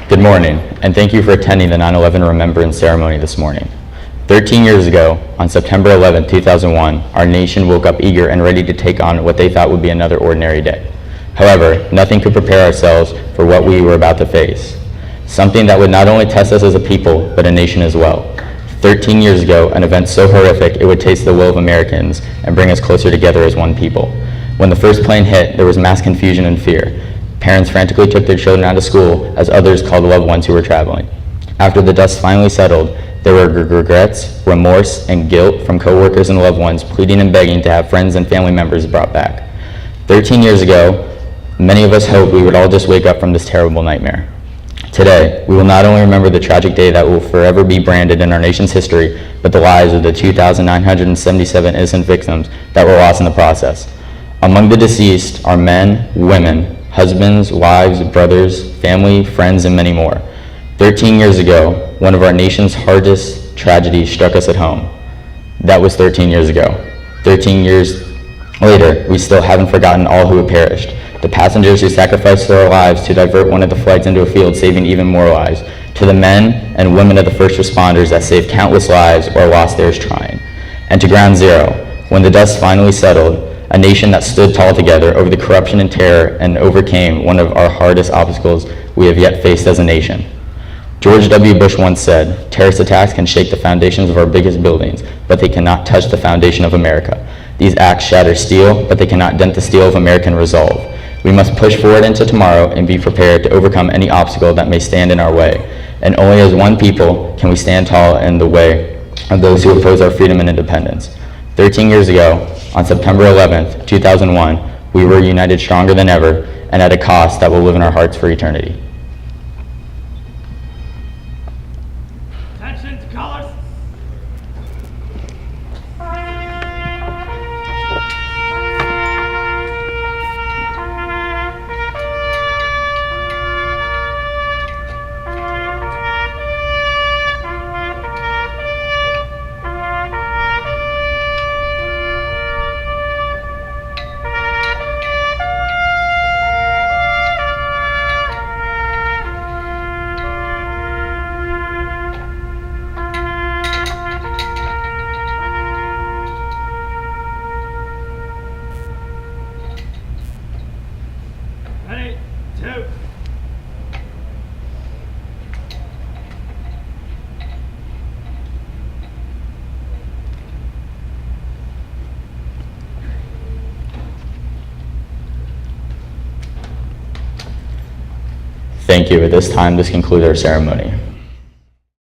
Good morning, and thank you for attending the 9/11 Remembrance Ceremony this morning. 13 years ago, on September 11, 2001, our nation woke up eager and ready to take on what they thought would be another ordinary day. However, nothing could prepare ourselves for what we were about to face. Something that would not only test us as a people, but a nation as well. 13 years ago, an event so horrific it would taste the will of Americans and bring us closer together as one people. When the first plane hit, there was mass confusion and fear. Parents frantically took their children out of school as others called loved ones who were traveling. After the dust finally settled, there were regrets, remorse, and guilt from coworkers and loved ones pleading and begging to have friends and family members brought back. 13 years ago, many of us hoped we would all just wake up from this terrible nightmare. Today, we will not only remember the tragic day that will forever be branded in our nation's history, but the lives of the 2,977 innocent victims that were lost in the process. Among the deceased are men, women, husbands, wives, brothers, family, friends, and many more. 13 years ago, one of our nation's hardest tragedies struck us at home. That was 13 years ago. 13 years later, we still haven't forgotten all who had perished. The passengers who sacrificed their lives to divert one of the flights into a field, saving even more lives. To the men and women of the first responders that saved countless lives or lost theirs trying. And to Ground Zero, when the dust finally settled, a nation that stood tall together over the corruption and terror and overcame one of our hardest obstacles we have yet faced as a nation. George W. Bush once said, "Terrorist attacks can shake the foundations of our biggest buildings, but they cannot touch the foundation of America. These acts shatter steel, but they cannot dent the steel of American resolve. We must push forward into tomorrow and be prepared to overcome any obstacle that may stand in our way. And only as one people can we stand tall in the way of those who oppose our freedom and independence." 13 years ago, on September 11th, 2001, we were united stronger than ever and at a cost that will live in our hearts for eternity. Attention to colors. Ready, two. Thank you. At this time, this concludes our ceremony.